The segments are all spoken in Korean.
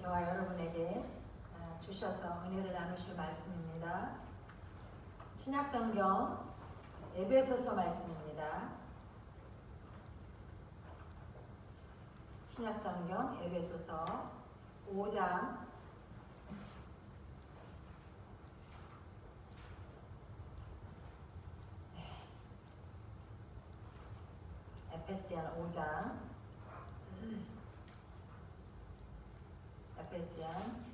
저와 여러분에게 주셔서 은혜를 나누실 말씀입니다. 신약성경 에베소서 말씀입니다. 신약성경 에베소서 5장 에페시안 5장 에페시안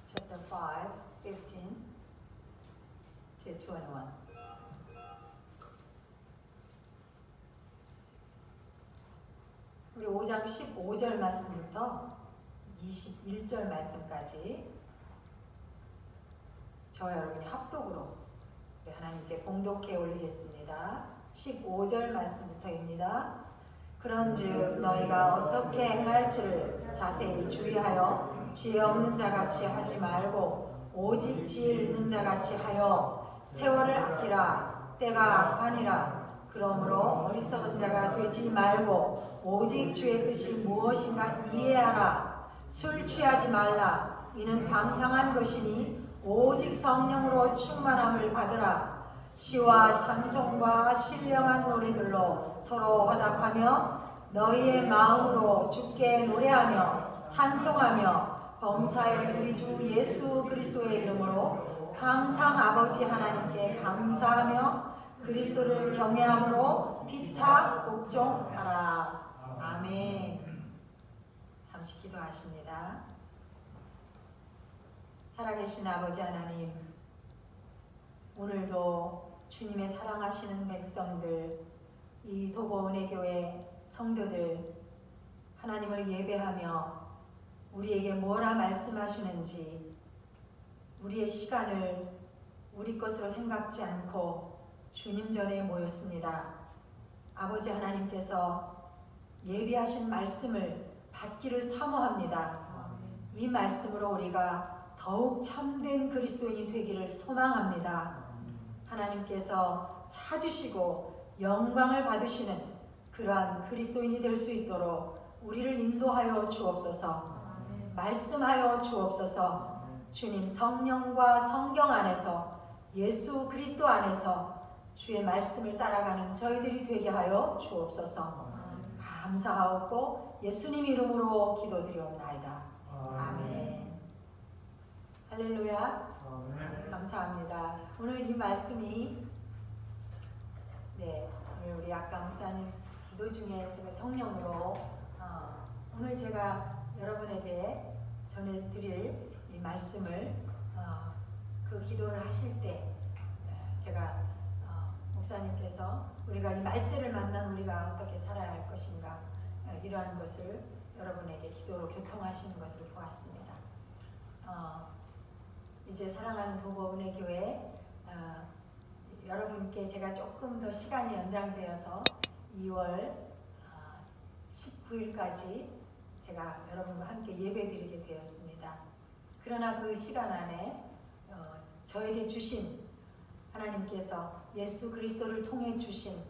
chapter 5, 15 to 21. 우리 5장 15절 말씀부터 21절 말씀까지 저와 여러분이 합독으로 하나님께 봉독해 올리겠습니다. 15절 말씀부터입니다. 그런즉 너희가 어떻게 행할지를 자세히 주의하여 지혜 없는 자같이 하지 말고 오직 지혜 있는 자같이 하여 세월을 아끼라. 때가 악하니라. 그러므로 어리석은 자가 되지 말고 오직 주의 뜻이 무엇인가 이해하라. 술 취하지 말라. 이는 방탕한 것이니 오직 성령으로 충만함을 받으라. 시와 찬송과 신령한 노래들로 서로 화답하며 너희의 마음으로 주께 노래하며 찬송하며 범사의 우리 주 예수 그리스도의 이름으로 항상 아버지 하나님께 감사하며 그리스도를 경외함으로 피차 복종하라. 아멘. 잠시 기도하십니다. 살아계신 아버지 하나님, 오늘도 주님의 사랑하시는 백성들, 이 도보은혜교회 성도들 하나님을 예배하며 우리에게 뭐라 말씀하시는지 우리의 시간을 우리 것으로 생각지 않고 주님 전에 모였습니다. 아버지 하나님께서 예비하신 말씀을 받기를 사모합니다. 이 말씀으로 우리가 더욱 참된 그리스도인이 되기를 소망합니다. 하나님께서 찾으시고 영광을 받으시는 그러한 그리스도인이 될 수 있도록 우리를 인도하여 주옵소서. 말씀하여 주옵소서. 주님 성령과 성경 안에서 예수 그리스도 안에서 주의 말씀을 따라가는 저희들이 되게 하여 주옵소서. 감사하옵고 예수님 이름으로 기도드리옵나이다. 아멘. 할렐루야. 감사합니다. 오늘 이 말씀이 오늘 우리 아까 목사님 기도 중에 제가 성령으로 오늘 제가 여러분에게 전해드릴 이 말씀을 그 기도를 하실 때 제가 목사님께서 우리가 이 말세를 만난 우리가 어떻게 살아야 할 것인가 이러한 것을 여러분에게 기도로 교통하시는 것을 보았습니다. 이제 사랑하는 도보은혜교회 여러분께 제가 조금 더 시간이 연장되어서 2월 19일까지 제가 여러분과 함께 예배드리게 되었습니다. 그러나 그 시간 안에 저에게 주신 하나님께서 예수 그리스도를 통해 주신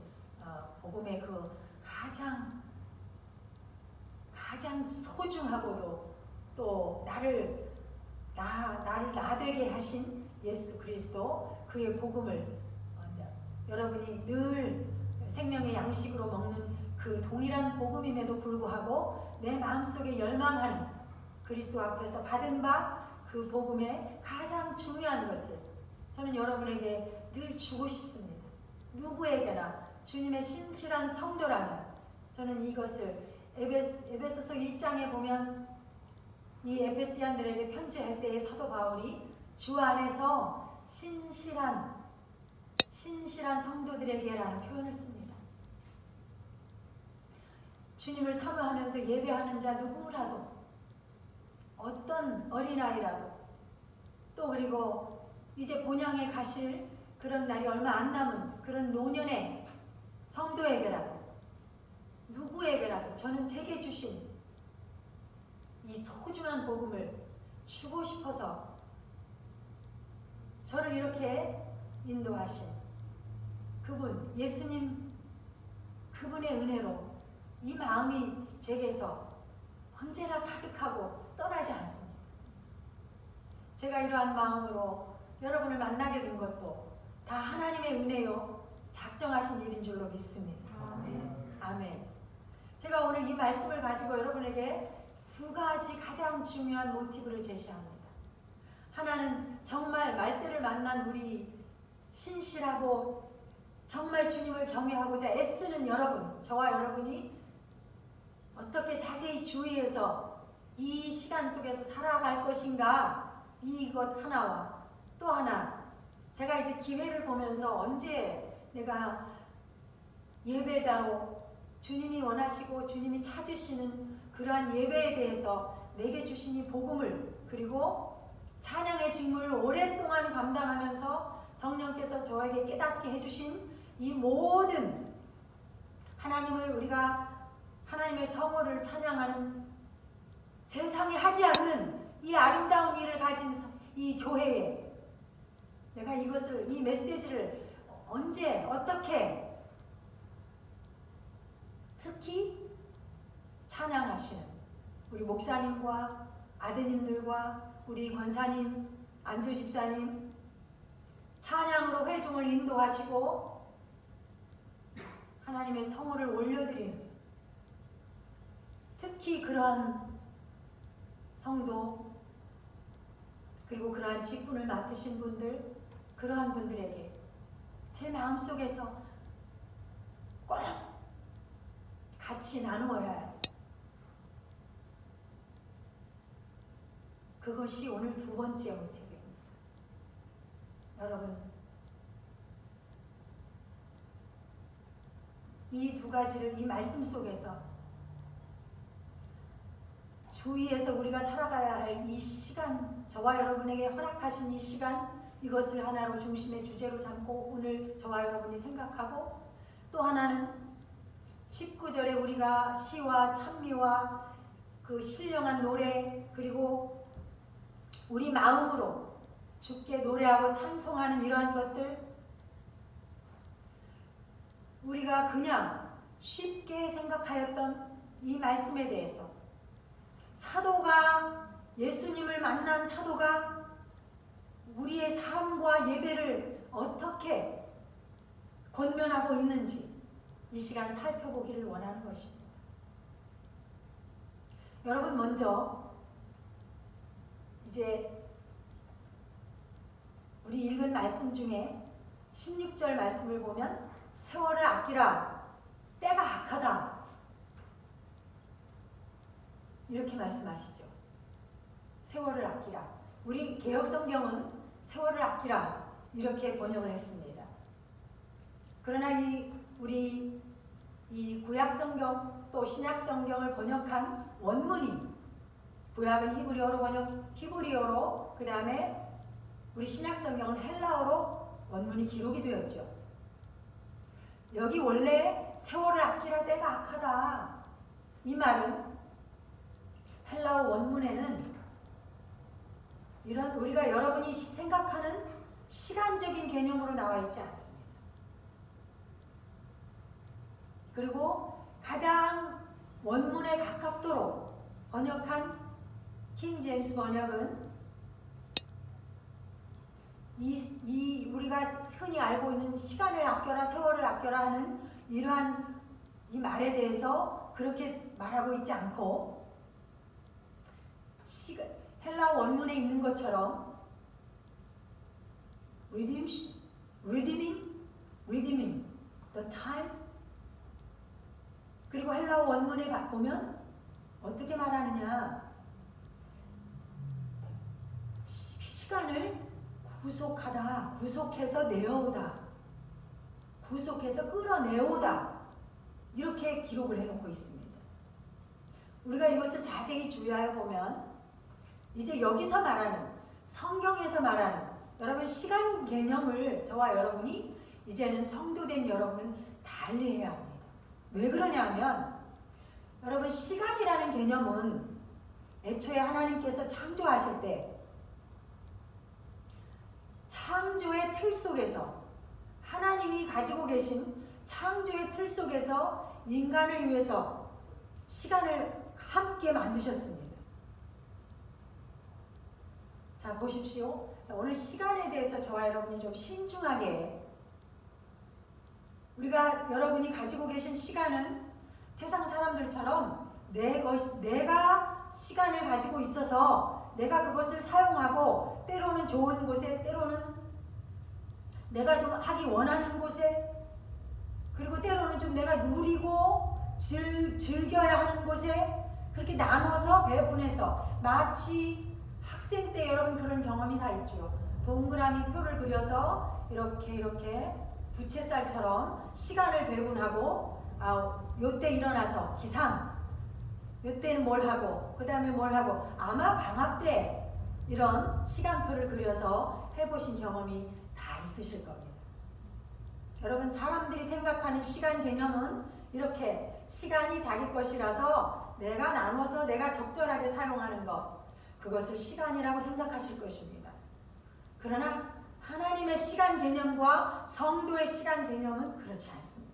복음의 그 가장 소중하고도 또 나를 나되게 하신 예수 그리스도 그의 복음을 여러분이 늘 생명의 양식으로 먹는 그 동일한 복음임에도 불구하고 내 마음속에 열망하는 그리스도 앞에서 받은 바 그 복음의 가장 중요한 것을 저는 여러분에게 늘 주고 싶습니다. 누구에게나 주님의 신실한 성도라면 저는 이것을 에베소서 1장에 보면 이 에베시안들에게 편지할 때의 사도 바울이 주 안에서 신실한 성도들에게라는 표현을 씁니다. 주님을 사모하면서 예배하는 자 누구라도 어떤 어린아이라도 또 그리고 이제 본향에 가실 그런 날이 얼마 안 남은 그런 노년의 성도에게라도 누구에게라도 저는 제게 주신 이 소중한 복음을 주고 싶어서 저를 이렇게 인도하신 그분 예수님 그분의 은혜로 이 마음이 제게서 언제나 가득하고 떠나지 않습니다. 제가 이러한 마음으로 여러분을 만나게 된 것도 다 하나님의 은혜요 작정하신 일인 줄로 믿습니다. 아멘. 제가 오늘 이 말씀을 가지고 여러분에게 두 가지 가장 중요한 모티브를 제시합니다. 하나는 정말 말세를 만난 우리 신실하고 정말 주님을 경외하고자 애쓰는 여러분, 저와 여러분이 어떻게 자세히 주의해서 이 시간 속에서 살아갈 것인가, 이것 하나와 또 하나, 제가 이제 기회를 보면서 언제 내가 예배자로 주님이 원하시고 주님이 찾으시는 그러한 예배에 대해서 내게 주신 이 복음을, 그리고 찬양의 직무를 오랫동안 감당하면서 성령께서 저에게 깨닫게 해주신 이 모든 하나님을, 우리가 하나님의 성호를 찬양하는 세상이 하지 않는 이 아름다운 일을 가진 이 교회에 내가 이것을, 이 메시지를 언제 어떻게, 특히 찬양하시는 우리 목사님과 아드님들과 우리 권사님, 안수 집사님, 찬양으로 회중을 인도하시고 하나님의 성호를 올려드리는, 특히 그러한 성도, 그리고 그러한 직분을 맡으신 분들, 그러한 분들에게 제 마음속에서 꼭 같이 나누어야 할, 그것이 오늘 두 번째 모티브입니다. 여러분, 이 두 가지를 이 말씀 속에서 주위에서 우리가 살아가야 할 이 시간, 저와 여러분에게 허락하신 이 시간, 이것을 하나로 중심의 주제로 삼고 오늘 저와 여러분이 생각하고, 또 하나는 19절에 우리가 시와 찬미와 그 신령한 노래, 그리고 우리 마음으로 주께 노래하고 찬송하는 이러한 것들, 우리가 그냥 쉽게 생각하였던 이 말씀에 대해서, 사도가, 예수님을 만난 사도가 우리의 삶과 예배를 어떻게 권면하고 있는지 이 시간 살펴보기를 원하는 것입니다. 여러분, 먼저 이제 우리 읽은 말씀 중에 16절 말씀을 보면 세월을 아끼라, 때가 악하다, 이렇게 말씀하시죠. 세월을 아끼라. 우리 개역성경은 세월을 아끼라 이렇게 번역을 했습니다. 그러나 우리 구약성경 또 신약성경을 번역한 원문이, 구약은 히브리어로, 그 다음에 우리 신약성경은 헬라어로 원문이 기록이 되었죠. 여기 원래 세월을 아끼라, 때가 악하다, 이 말은 헬라어 원문에는 이런 우리가 여러분이 생각하는 시간적인 개념으로 나와 있지 않습니다. 그리고 가장 원문에 가깝도록 번역한 킹 제임스 번역은 우리가 흔히 알고 있는 시간을 아껴라, 세월을 아껴라 하는 이러한 이 말에 대해서 그렇게 말하고 있지 않고, 헬라어 원문에 있는 것처럼 redeeming the times, 그리고 헬라어 원문에 보면 어떻게 말하느냐, 시간을 구속하다, 구속해서 내어오다, 구속해서 끌어내오다, 이렇게 기록을 해놓고 있습니다. 우리가 이것을 자세히 주의하여 보면 이제 여기서 말하는, 성경에서 말하는 여러분 시간 개념을 저와 여러분이, 이제는 성도된 여러분은 달리해야 합니다. 왜 그러냐면, 여러분 시간이라는 개념은 애초에 하나님께서 창조하실 때 창조의 틀 속에서, 하나님이 가지고 계신 창조의 틀 속에서 인간을 위해서 시간을 함께 만드셨습니다. 자, 보십시오. 자, 오늘 시간에 대해서 저와 여러분이 좀 신중하게, 우리가 여러분이 가지고 계신 시간은 세상 사람들처럼 내가 시간을 가지고 있어서 내가 그것을 사용하고, 때로는 좋은 곳에, 때로는 내가 좀 하기 원하는 곳에, 그리고 때로는 좀 내가 누리고 즐겨야 하는 곳에, 그렇게 나눠서 배분해서, 마치 학생 때 여러분 그런 경험이 다 있죠. 동그라미 표를 그려서 이렇게 부채살처럼 시간을 배분하고, 요때 일어나서 기상, 요때는 뭘 하고, 그 다음에 뭘 하고, 아마 방학 때 이런 시간표를 그려서 해보신 경험이 다 있으실 겁니다. 여러분, 사람들이 생각하는 시간 개념은 이렇게 시간이 자기 것이라서 내가 나눠서 내가 적절하게 사용하는 것, 그것을 시간이라고 생각하실 것입니다. 그러나 하나님의 시간 개념과 성도의 시간 개념은 그렇지 않습니다.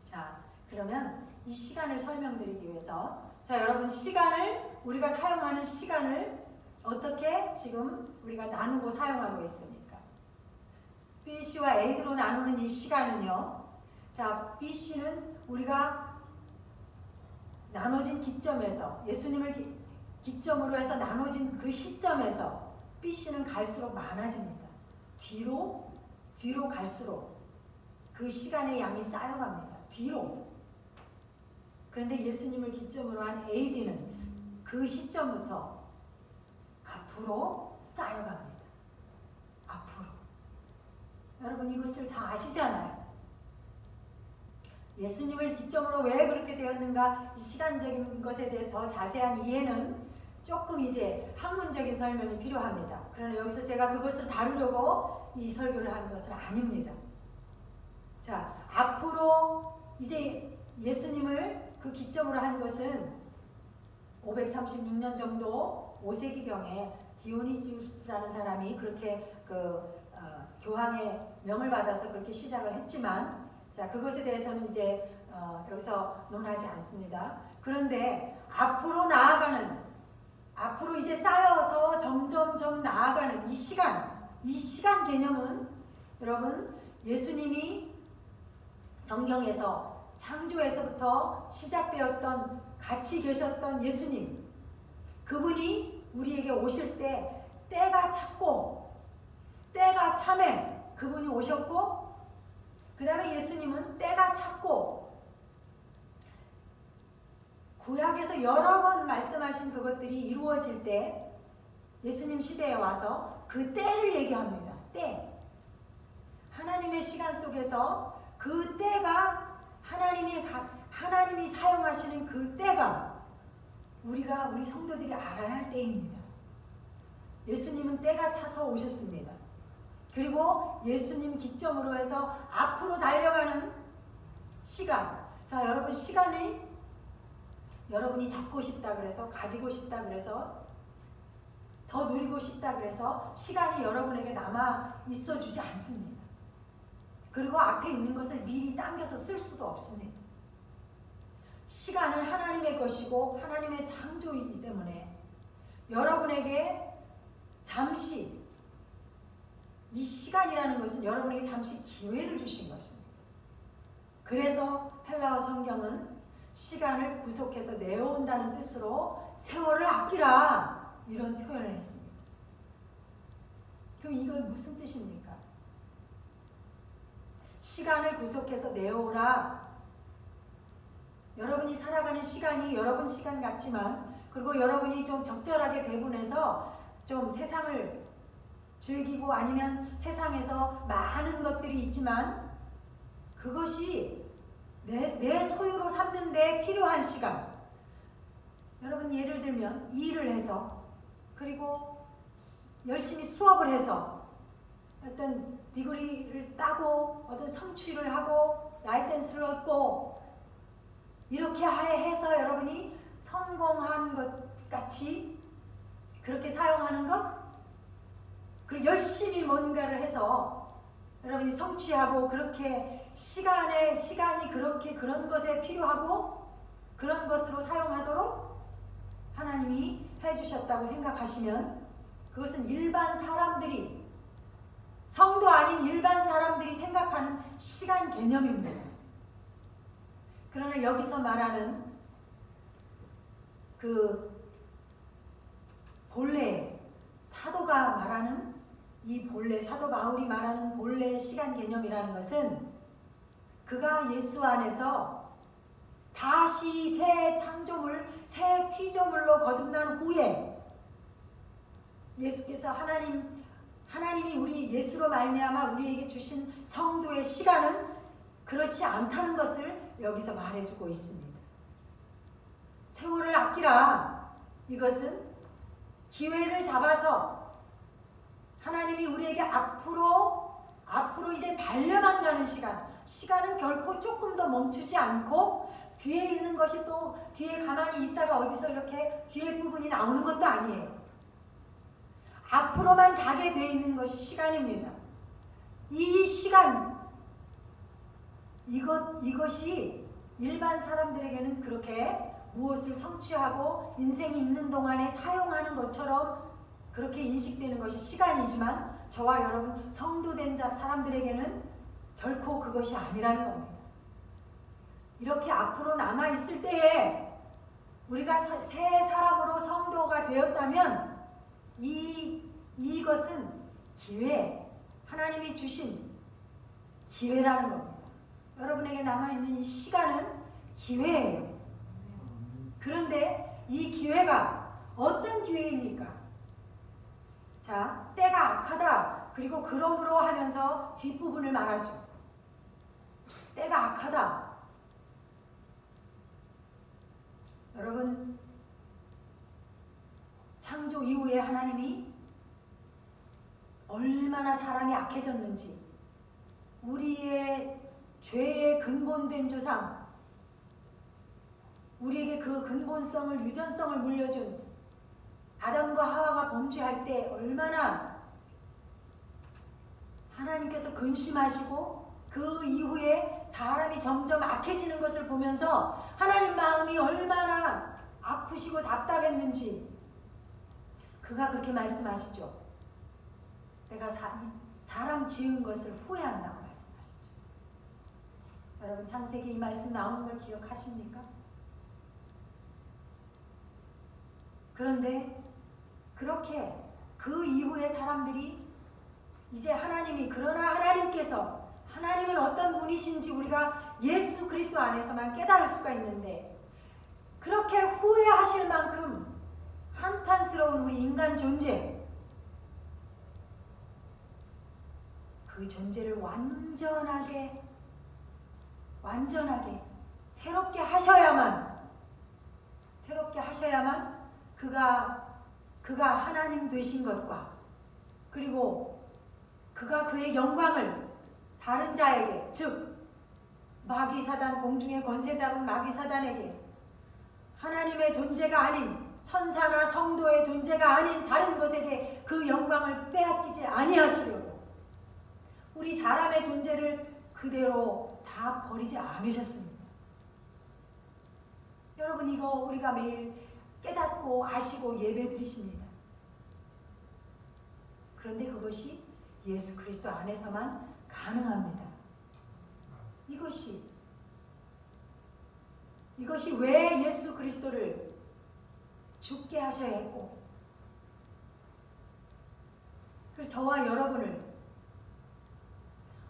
자, 그러면 이 시간을 설명드리기 위해서, 자, 여러분, 시간을, 우리가 사용하는 시간을 어떻게 지금 우리가 나누고 사용하고 있습니까? B씨와 A로 나누는 이 시간은요, 자, B씨는 우리가 나눠진 기점에서, 예수님을 기점으로 해서 나눠진 그 시점에서 B씨는 갈수록 많아집니다. 뒤로 갈수록 그 시간의 양이 쌓여갑니다. 뒤로. 그런데 예수님을 기점으로 한 AD는 그 시점부터 앞으로 쌓여갑니다. 앞으로. 여러분, 이것을 다 아시잖아요. 예수님을 기점으로 왜 그렇게 되었는가, 이 시간적인 것에 대해서 더 자세한 이해는 조금 이제 학문적인 설명이 필요합니다. 그러나 여기서 제가 그것을 다루려고 이 설교를 하는 것은 아닙니다. 자, 앞으로 이제 예수님을 그 기점으로 한 것은 536년 정도 5세기경에 디오니시우스라는 사람이 그렇게 교황의 명을 받아서 그렇게 시작을 했지만, 자, 그것에 대해서는 이제 여기서 논하지 않습니다. 그런데 앞으로 나아가는, 앞으로 이제 쌓여서 점점점 나아가는 이 시간 개념은, 여러분, 예수님이 성경에서 창조에서부터 시작되었던, 같이 계셨던 예수님, 그분이 우리에게 오실 때 때가 찼고 때가 참에 그분이 오셨고, 그 다음에 예수님은 때가 찼고, 구약에서 여러 번 말씀하신 그것들이 이루어질 때 예수님 시대에 와서 그 때를 얘기합니다. 때. 하나님의 시간 속에서 그 때가, 하나님이 사용하시는 그 때가 우리 성도들이 알아야 할 때입니다. 예수님은 때가 차서 오셨습니다. 그리고 예수님 기점으로 해서 앞으로 달려가는 시간. 자, 여러분, 시간을 여러분이 잡고 싶다 그래서, 가지고 싶다 그래서, 더 누리고 싶다 그래서 시간이 여러분에게 남아 있어 주지 않습니다. 그리고 앞에 있는 것을 미리 당겨서 쓸 수도 없습니다. 시간은 하나님의 것이고 하나님의 창조이기 때문에 여러분에게 잠시, 이 시간이라는 것은 여러분에게 잠시 기회를 주신 것입니다. 그래서 헬라어 성경은 시간을 구속해서 내어온다는 뜻으로 세월을 아끼라, 이런 표현을 했습니다. 그럼 이건 무슨 뜻입니까? 시간을 구속해서 내어오라. 여러분이 살아가는 시간이 여러분 시간 같지만, 그리고 여러분이 좀 적절하게 배분해서 좀 세상을 즐기고, 아니면 세상에서 많은 것들이 있지만 그것이 내 소유로 삼는 데 필요한 시간. 여러분, 예를 들면 일을 해서, 그리고 열심히 수업을 해서 어떤 디그리를 따고 어떤 성취를 하고 라이센스를 얻고, 이렇게 해서 여러분이 성공한 것 같이 그렇게 사용하는 것, 그리고 열심히 뭔가를 해서 여러분이 성취하고, 그렇게 시간이 그렇게 그런 것에 필요하고, 그런 것으로 사용하도록 하나님이 해주셨다고 생각하시면 그것은 일반 사람들이, 성도 아닌 일반 사람들이 생각하는 시간 개념입니다. 그러나 여기서 말하는 그 본래 사도가 말하는 이 본래 사도 바울이 말하는 본래 시간 개념이라는 것은 그가 예수 안에서 다시 새 창조물, 새 피조물로 거듭난 후에 예수께서 하나님이 우리 예수로 말미암아 우리에게 주신 성도의 시간은 그렇지 않다는 것을 여기서 말해주고 있습니다. 세월을 아끼라. 이것은 기회를 잡아서 하나님이 우리에게 앞으로 이제 달려만 가는 시간은 결코 조금 더 멈추지 않고 뒤에 있는 것이 또 뒤에 가만히 있다가 어디서 이렇게 뒤에 부분이 나오는 것도 아니에요. 앞으로만 가게 돼 있는 것이 시간입니다. 이 시간, 이것이 일반 사람들에게는 그렇게 무엇을 성취하고 인생이 있는 동안에 사용하는 것처럼 그렇게 인식되는 것이 시간이지만 저와 여러분 성도된 사람들에게는 결코 그것이 아니라는 겁니다. 이렇게 앞으로 남아있을 때에 우리가 새 사람으로 성도가 되었다면 이것은 기회, 하나님이 주신 기회라는 겁니다. 여러분에게 남아있는 이 시간은 기회예요. 그런데 이 기회가 어떤 기회입니까? 자, 때가 악하다. 그리고 그러므로 하면서 뒷부분을 말하죠. 때가 악하다. 여러분, 창조 이후에 하나님이 얼마나 사람이 악해졌는지, 우리의 죄의 근본된 조상, 우리에게 그 근본성을, 유전성을 물려준 아담과 하와가 범죄할 때 얼마나 하나님께서 근심하시고 그 이후에 사람이 점점 악해지는 것을 보면서 하나님 마음이 얼마나 아프시고 답답했는지 그가 그렇게 말씀하시죠. 내가 사람 지은 것을 후회한다고 말씀하시죠. 여러분 창세기 이 말씀 나오는 걸 기억하십니까? 그런데 그렇게 그 이후에 사람들이 이제 그러나 하나님은 어떤 분이신지 우리가 예수 그리스도 안에서만 깨달을 수가 있는데 그렇게 후회하실 만큼 한탄스러운 우리 인간 존재, 그 존재를 완전하게 새롭게 하셔야만 그가 하나님 되신 것과 그리고 그가 그의 영광을 다른 자에게, 즉 마귀사단, 공중의 권세 잡은 마귀사단에게, 하나님의 존재가 아닌 천사나 성도의 존재가 아닌 다른 것에게 그 영광을 빼앗기지 아니하시려고 우리 사람의 존재를 그대로 다 버리지 않으셨습니다. 여러분 이거 우리가 매일 깨닫고 아시고 예배드리십니다. 그런데 그것이 예수 그리스도 안에서만 가능합니다. 이것이 왜 예수 그리스도를 죽게 하셔야 했고 그리고 저와 여러분을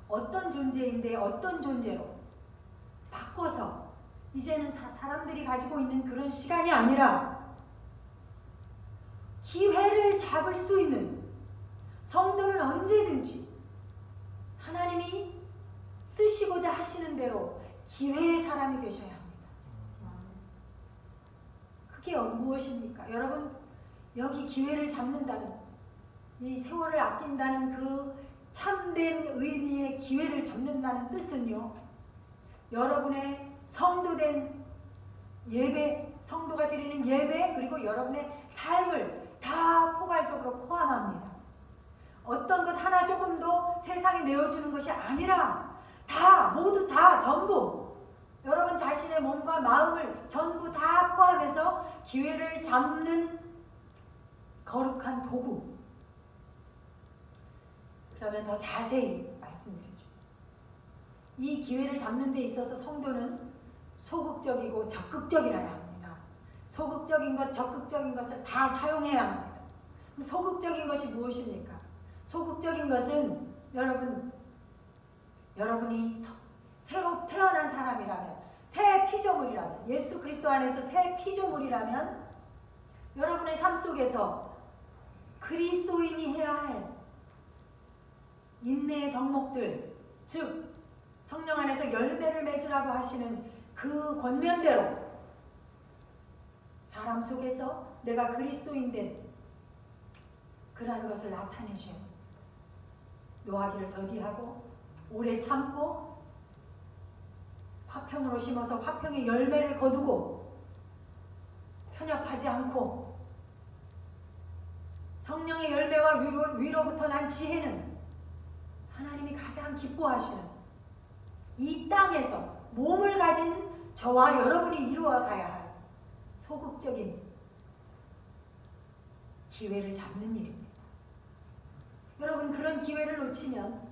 어떤 존재인데 어떤 존재로 바꿔서 이제는 사람들이 가지고 있는 그런 시간이 아니라 기회를 잡을 수 있는 성도는 언제든지 하나님이 쓰시고자 하시는 대로 기회의 사람이 되셔야 합니다. 그게 무엇입니까? 여러분 여기 기회를 잡는다는 이 세월을 아낀다는 그 참된 의미의 기회를 잡는다는 뜻은요. 여러분의 성도된 예배, 성도가 드리는 예배 그리고 여러분의 삶을 다 포괄적으로 포함합니다. 어떤 것 하나 조금도 세상에 내어주는 것이 아니라 다 모두 다 전부 여러분 자신의 몸과 마음을 전부 다 포함해서 기회를 잡는 거룩한 도구. 그러면 더 자세히 말씀드리죠. 이 기회를 잡는 데 있어서 성도는 소극적이고 적극적이라야 합니다. 소극적인 것, 적극적인 것을 다 사용해야 합니다. 그럼 소극적인 것이 무엇입니까? 소극적인 것은 여러분이 새로 태어난 사람이라면, 새 피조물이라면, 예수 그리스도 안에서 새 피조물이라면 여러분의 삶 속에서 그리스도인이 해야 할 인내의 덕목들, 즉 성령 안에서 열매를 맺으라고 하시는 그 권면대로 사람 속에서 내가 그리스도인 된 그러한 것을 나타내셔야 합니다. 노하기를 더디하고 오래 참고 화평으로 심어서 화평의 열매를 거두고 편협하지 않고 성령의 열매와 위로부터 난 지혜는 하나님이 가장 기뻐하시는 이 땅에서 몸을 가진 저와 여러분이 이루어가야 할 소극적인 기회를 잡는 일입니다. 여러분, 그런 기회를 놓치면,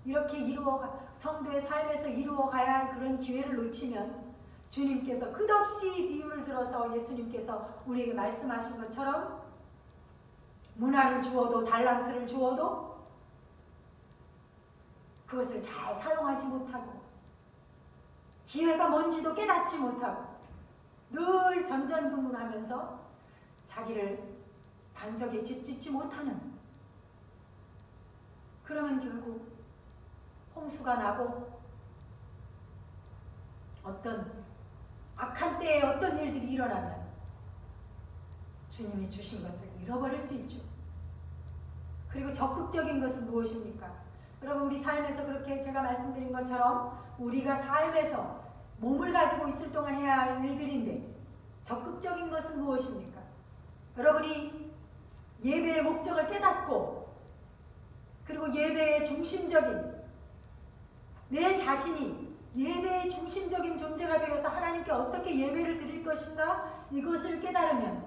이렇게 성도의 삶에서 이루어가야 할 그런 기회를 놓치면 주님께서 끝없이 비유를 들어서 예수님께서 우리에게 말씀하신 것처럼 문화를 주어도 달란트를 주어도 그것을 잘 사용하지 못하고 기회가 뭔지도 깨닫지 못하고 늘 전전긍긍하면서 자기를 반석에 집 짓지 못하는, 그러면 결국 홍수가 나고 어떤 악한 때에 어떤 일들이 일어나면 주님이 주신 것을 잃어버릴 수 있죠. 그리고 적극적인 것은 무엇입니까? 여러분, 우리 삶에서 그렇게 제가 말씀드린 것처럼 우리가 삶에서 몸을 가지고 있을 동안 해야 할 일들인데 적극적인 것은 무엇입니까? 여러분이 예배의 목적을 깨닫고 그리고 예배의 중심적인 내 자신이 예배의 중심적인 존재가 되어서 하나님께 어떻게 예배를 드릴 것인가 이것을 깨달으면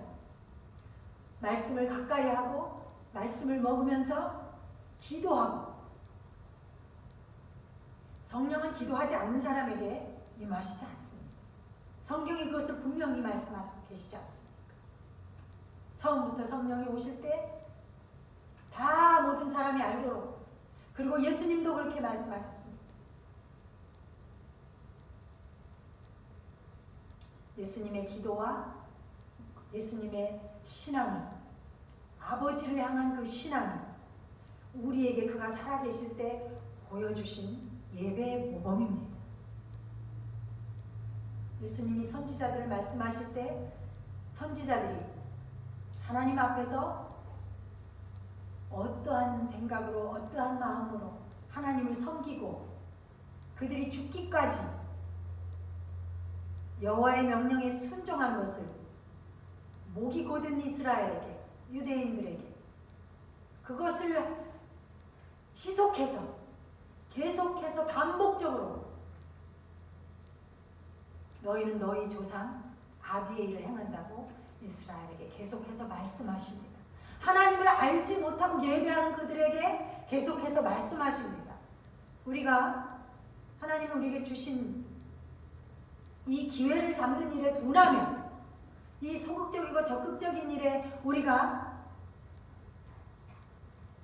말씀을 가까이 하고 말씀을 먹으면서 기도하고, 성령은 기도하지 않는 사람에게 임하시지 않습니다. 성경이 그것을 분명히 말씀하고 계시지 않습니까? 처음부터 성령이 오실 때 다 모든 사람이 알도록, 그리고 예수님도 그렇게 말씀하셨습니다. 예수님의 기도와 예수님의 신앙이, 아버지를 향한 그 신앙이 우리에게 그가 살아계실 때 보여주신 예배의 모범입니다. 예수님이 선지자들을 말씀하실 때 선지자들이 하나님 앞에서 어떠한 생각으로 어떠한 마음으로 하나님을 섬기고 그들이 죽기까지 여호와의 명령에 순종한 것을 목이 곧은 이스라엘에게, 유대인들에게 그것을 지속해서 계속해서 반복적으로 너희는 너희 조상 아비에일을 행한다고 이스라엘에게 계속해서 말씀하십니다. 하나님을 알지 못하고 예배하는 그들에게 계속해서 말씀하십니다. 우리가 하나님이 우리에게 주신 이 기회를 잡는 일에 둔하면, 이 소극적이고 적극적인 일에 우리가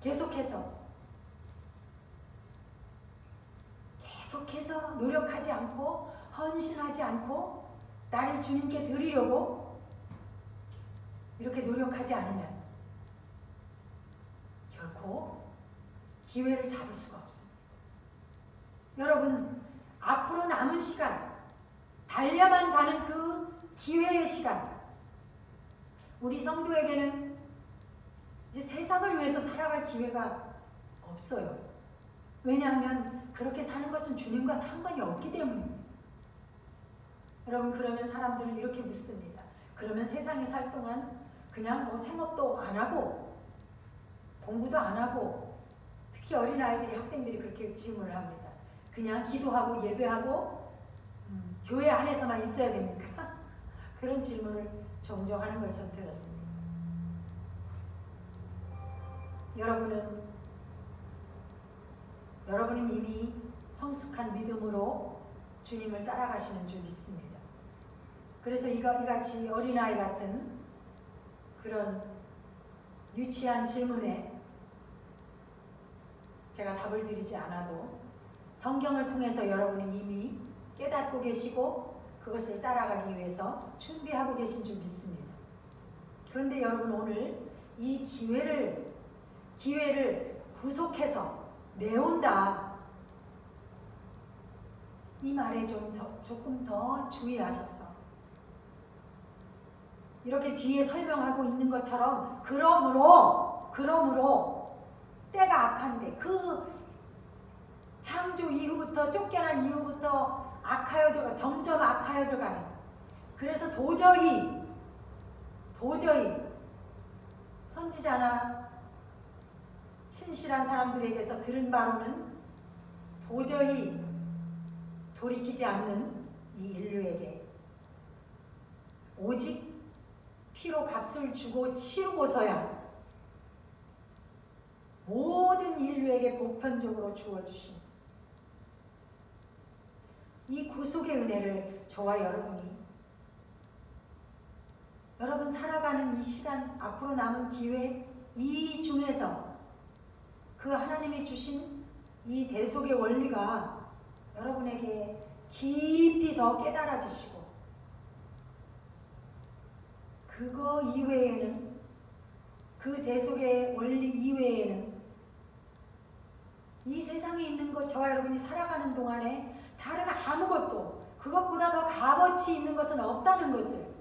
계속해서 노력하지 않고 헌신하지 않고 나를 주님께 드리려고 이렇게 노력하지 않으면 결코 기회를 잡을 수가 없습니다. 여러분, 앞으로 남은 시간, 달려만 가는 그 기회의 시간, 우리 성도에게는 이제 세상을 위해서 살아갈 기회가 없어요. 왜냐하면 그렇게 사는 것은 주님과 상관이 없기 때문입니다. 여러분, 그러면 사람들은 이렇게 묻습니다. 그러면 세상에 살 동안 그냥 생업도 안 하고 공부도 안 하고, 특히 어린아이들이, 학생들이 그렇게 질문을 합니다. 그냥 기도하고 예배하고 교회 안에서만 있어야 됩니까? 그런 질문을 종종 하는 걸 전 들었습니다. 여러분은 이미 성숙한 믿음으로 주님을 따라가시는 줄 믿습니다. 그래서 이같이 어린아이 같은 그런 유치한 질문에 제가 답을 드리지 않아도 성경을 통해서 여러분은 이미 깨닫고 계시고 그것을 따라가기 위해서 준비하고 계신 줄 믿습니다. 그런데 여러분 오늘 이 기회를 구속해서 내온다. 이 말에 조금 더 주의하셔서 이렇게 뒤에 설명하고 있는 것처럼 그러므로 때가 악한데 그 창조 이후부터 쫓겨난 이후부터 점점 악하여져 가는 그래서 도저히 선지자나 신실한 사람들에게서 들은 바로는 도저히 돌이키지 않는 이 인류에게 오직 피로 값을 주고 치르고서야 모든 인류에게 보편적으로 주어주신 이 구속의 은혜를 저와 여러분 살아가는 이 시간 앞으로 남은 기회 이 중에서 그 하나님이 주신 이 대속의 원리가 여러분에게 깊이 더 깨달아지시고 그거 이외에는 그 대속의 원리 이외에는 이 세상에 있는 것 저와 여러분이 살아가는 동안에 다른 아무것도 그것보다 더 값어치 있는 것은 없다는 것을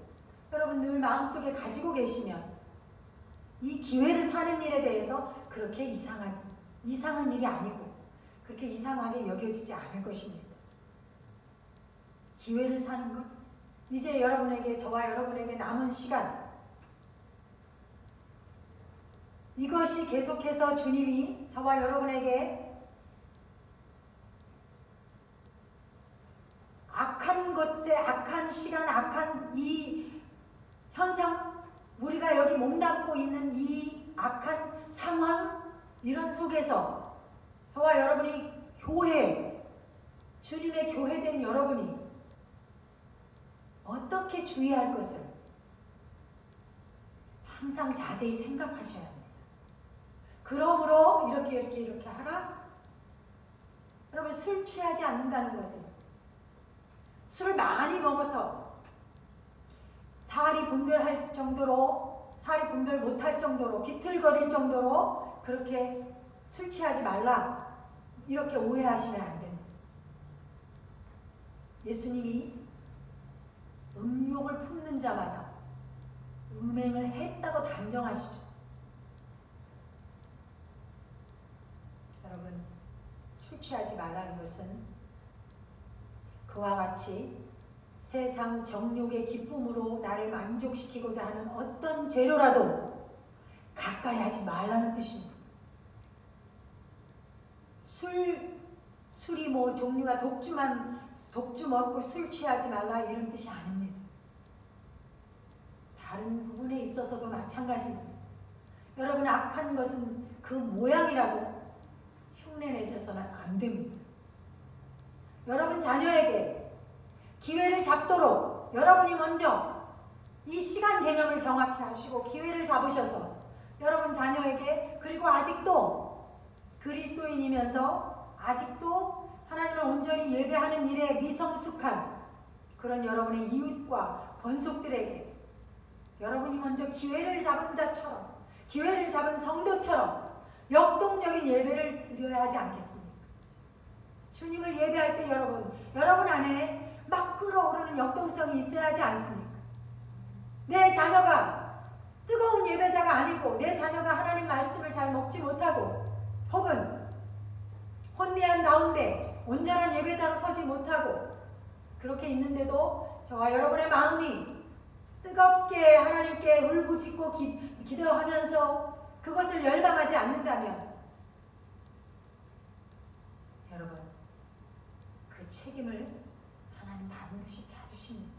여러분 늘 마음속에 가지고 계시면 이 기회를 사는 일에 대해서 그렇게 이상한 일이 아니고 그렇게 이상하게 여겨지지 않을 것입니다. 기회를 사는 것 이제 저와 여러분에게 남은 시간 이것이 계속해서 주님이 저와 여러분에게 악한 것에 악한 시간 악한 이 현상 우리가 여기 몸담고 있는 이 악한 상황 이런 속에서 저와 여러분이 주님의 교회된 여러분이 어떻게 주의할 것을 항상 자세히 생각하셔야 합니다. 그러므로 이렇게 하라. 여러분 술 취하지 않는다는 것은 술을 많이 먹어서 살이 분별 못할 정도로 비틀거릴 정도로 그렇게 술 취하지 말라 이렇게 오해하시면 안 됩니다. 예수님이 음욕을 품는 자마다 음행을 했다고 단정하시죠. 여러분 술 취하지 말라는 것은 그와 같이 세상 정욕의 기쁨으로 나를 만족시키고자 하는 어떤 재료라도 가까이 하지 말라는 뜻입니다. 술이 종류가 독주 먹고 술 취하지 말라 이런 뜻이 아닙니다. 다른 부분에 있어서도 마찬가지입니다. 여러분 악한 것은 그 모양이라도 흉내내셔서는 안 됩니다. 여러분 자녀에게 기회를 잡도록 여러분이 먼저 이 시간 개념을 정확히 하시고 기회를 잡으셔서 여러분 자녀에게 그리고 아직도 그리스도인이면서 아직도 하나님을 온전히 예배하는 일에 미성숙한 그런 여러분의 이웃과 권속들에게 여러분이 먼저 기회를 잡은 자처럼 기회를 잡은 성도처럼 역동적인 예배를 드려야 하지 않겠습니까? 주님을 예배할 때 여러분 안에 막 끓어오르는 역동성이 있어야 하지 않습니까? 내 자녀가 뜨거운 예배자가 아니고 내 자녀가 하나님 말씀을 잘 먹지 못하고 혹은 혼미한 가운데 온전한 예배자로 서지 못하고 그렇게 있는데도 저와 여러분의 마음이 뜨겁게 하나님께 울부짖고 기도하면서 그것을 열망하지 않는다면 여러분 그 책임을 하나님 하나님은 반드시 찾으십니다.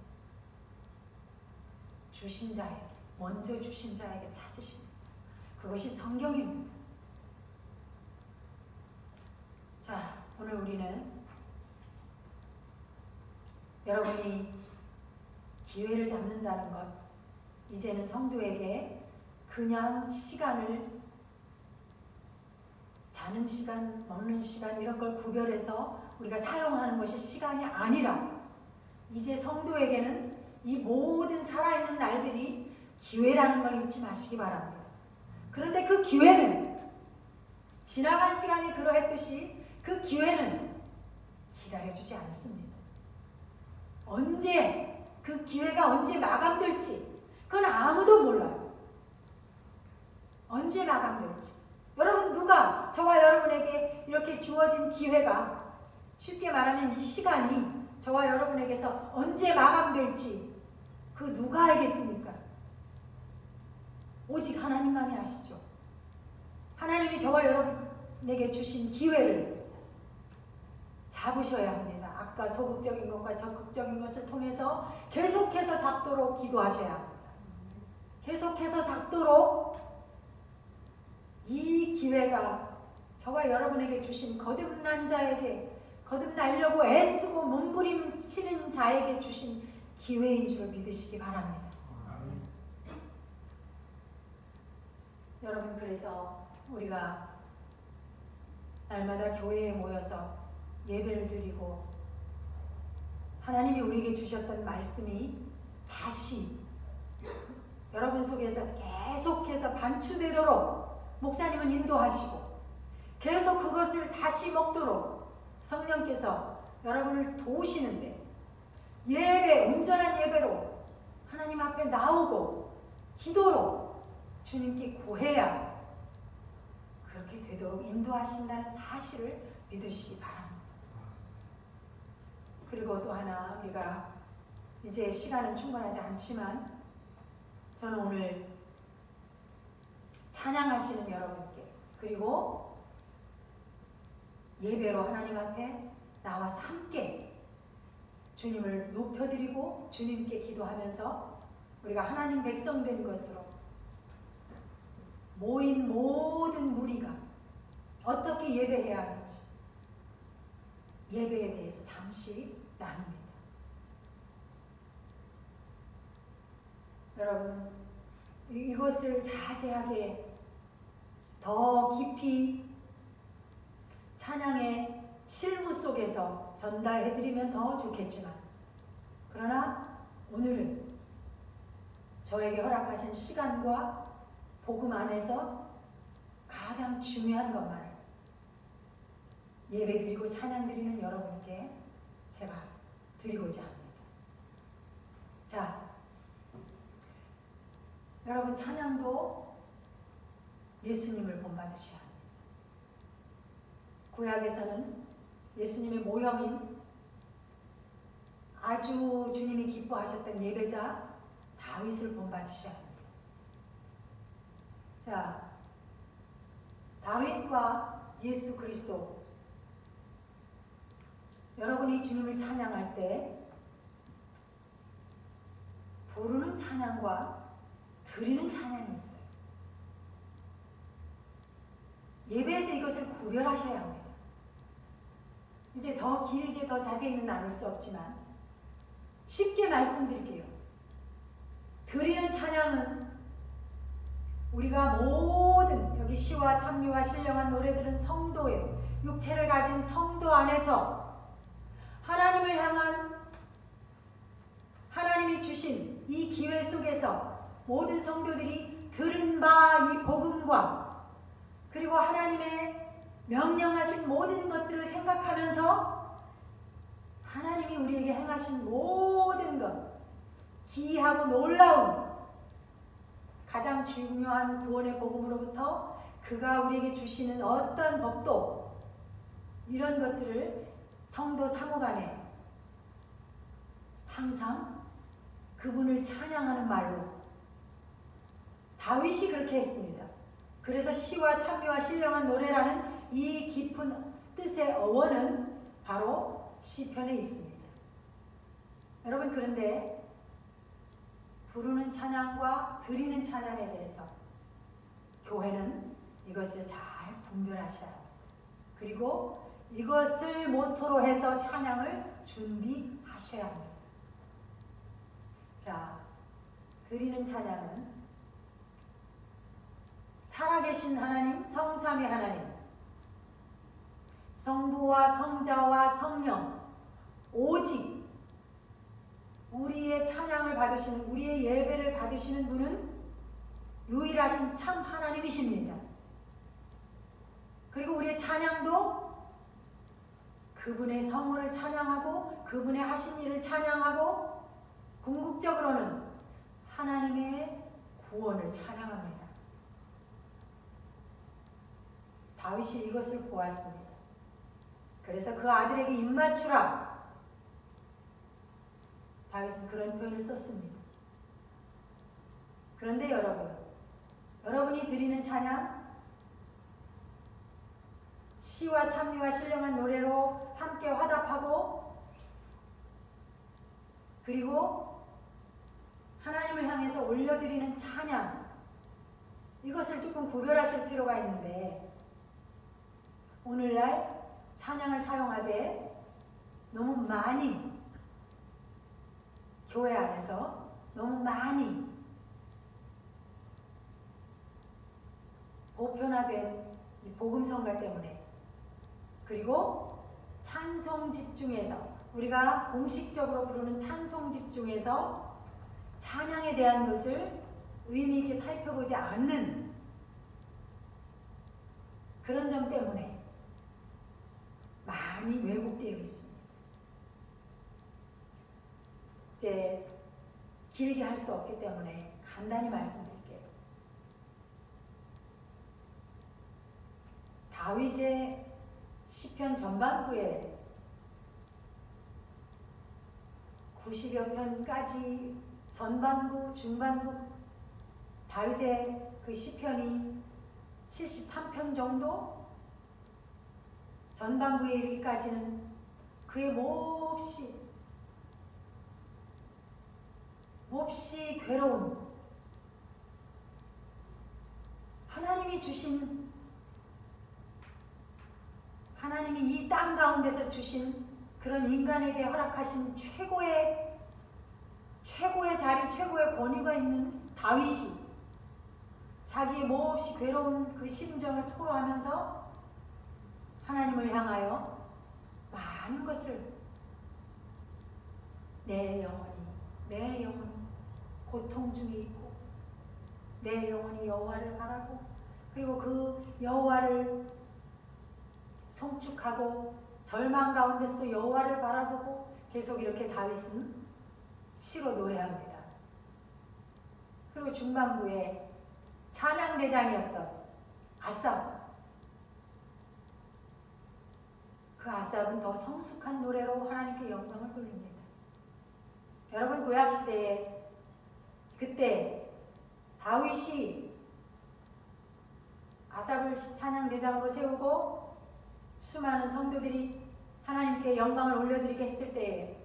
주신 자에게, 먼저 주신 자에게 찾으십니다. 그것이 성경입니다. 자, 오늘 우리는 여러분이 기회를 잡는다는 것, 이제는 성도에게 그냥 시간을, 자는 시간, 먹는 시간 이런 걸 구별해서 우리가 사용하는 것이 시간이 아니라 이제 성도에게는 이 모든 살아있는 날들이 기회라는 걸 잊지 마시기 바랍니다. 그런데 그 기회는 지나간 시간이 그러했듯이 그 기회는 기다려주지 않습니다. 언제 그 기회가 언제 마감될지 그건 아무도 몰라요. 언제 마감될지. 여러분, 누가 저와 여러분에게 이렇게 주어진 기회가, 쉽게 말하면 이 시간이 저와 여러분에게서 언제 마감될지 그 누가 알겠습니까? 오직 하나님만이 아시죠. 하나님이 저와 여러분에게 주신 기회를 잡으셔야 합니다. 아까 소극적인 것과 적극적인 것을 통해서 계속해서 잡도록 기도하셔야 합니다. 계속해서 잡도록 이 기회가 저와 여러분에게 주신 거듭난 자에게, 거듭나려고 애쓰고 몸부림치는 자에게 주신 기회인 줄 믿으시기 바랍니다. 여러분, 그래서 우리가 날마다 교회에 모여서 예배를 드리고 하나님이 우리에게 주셨던 말씀이 다시 여러분 속에서 계속해서 반추되도록 목사님은 인도하시고 계속 그것을 다시 먹도록 성령께서 여러분을 도우시는데, 예배, 온전한 예배로 하나님 앞에 나오고 기도로 주님께 구해야 그렇게 되도록 인도하신다는 사실을 믿으시기 바랍니다. 그리고 또 하나, 우리가 이제 시간은 충분하지 않지만 저는 오늘 찬양하시는 여러분께, 그리고 예배로 하나님 앞에 나와서 함께 주님을 높여드리고 주님께 기도하면서 우리가 하나님 백성 된 것으로 모인 모든 무리가 어떻게 예배해야 하는지, 예배에 대해서 잠시 나눕니다. 여러분, 이것을 자세하게 더 깊이 찬양의 실무 속에서 전달해드리면 더 좋겠지만, 그러나 오늘은 저에게 허락하신 시간과 복음 안에서 가장 중요한 것만을 예배드리고 찬양드리는 여러분께 제가 드리고자 합니다. 자, 여러분, 찬양도 예수님을 본받으셔야 합니다. 구약에서는 예수님의 모형인 아주 주님이 기뻐하셨던 예배자 다윗을 본받으셔야 합니다. 자, 다윗과 예수 그리스도, 여러분이 주님을 찬양할 때 부르는 찬양과 드리는 찬양이 있어요. 예배에서 이것을 구별하셔야 합니다. 이제 더 길게 더 자세히는 나눌 수 없지만 쉽게 말씀드릴게요. 드리는 찬양은 우리가 모든 여기 시와 찬미와 신령한 노래들은 성도의 육체를 가진 성도 안에서 하나님을 향한, 하나님이 주신 이 기회 속에서 모든 성도들이 들은 바 이 복음과 그리고 하나님의 명령하신 모든 것들을 생각하면서 하나님이 우리에게 행하신 모든 것, 기이하고 놀라운 가장 중요한 구원의 복음으로부터 그가 우리에게 주시는 어떤 법도, 이런 것들을 성도 상호간에 항상 그분을 찬양하는 말로, 다윗이 그렇게 했습니다. 그래서 시와 찬미와 신령한 노래라는 이 깊은 뜻의 어원은 바로 시편에 있습니다. 그런데 부르는 찬양과 드리는 찬양에 대해서 교회는 이것을 잘 분별하셔야 합니다. 그리고 이것을 모토로 해서 찬양을 준비하셔야 합니다. 자, 드리는 찬양은 살아계신 하나님, 성삼위 하나님, 성부와 성자와 성령, 오직 우리의 찬양을 받으시는, 우리의 예배를 받으시는 분은 유일하신 참 하나님이십니다. 그리고 우리의 찬양도 그분의 성호를 찬양하고 그분의 하신 일을 찬양하고 궁극적으로는 하나님의 구원을 찬양합니다. 다윗이 이것을 보았습니다. 그래서 그 아들에게 입맞추라. 다윗은 그런 표현을 썼습니다. 그런데 여러분이 드리는 찬양, 시와 찬미와 신령한 노래로 함께 화답하고 그리고 하나님을 향해서 올려드리는 찬양, 이것을 조금 구별하실 필요가 있는데 오늘날 찬양을 사용하되 너무 많이 교회 안에서 너무 많이 보편화된 이 복음성가 때문에 그리고 찬송집 중에서 우리가 공식적으로 부르는 찬송집 중에서 찬양에 대한 것을 의미 있게 살펴보지 않는 그런 점 때문에 많이 왜곡되어 있습니다. 이제 길게 할 수 없기 때문에 간단히 말씀드릴게요. 다윗의 시편 전반부에 90여 편까지 전반부, 중반부 다윗의 그 시편이 73편 정도 전반부에 이르기까지는 그의 몹시 괴로운 하나님이 이 땅 가운데서 주신 그런 인간에게 허락하신 최고의 자리, 최고의 권위가 있는 다윗이 자기의 몹시 괴로운 그 심정을 토로하면서 하나님을 향하여 많은 것을 내 영혼이 고통 중에 있고 내 영혼이 여호와를 바라고 그리고 그 여호와를 송축하고 절망 가운데서도 여호와를 바라보고 계속 이렇게 다윗은 시로 노래합니다. 그리고 중반부에 찬양대장이었던 아삽, 그 아삽은 더 성숙한 노래로 하나님께 영광을 돌립니다. 여러분, 구약시대에 그때 다윗이 아삽을 찬양대장으로 세우고 수많은 성도들이 하나님께 영광을 올려드리게 했을 때에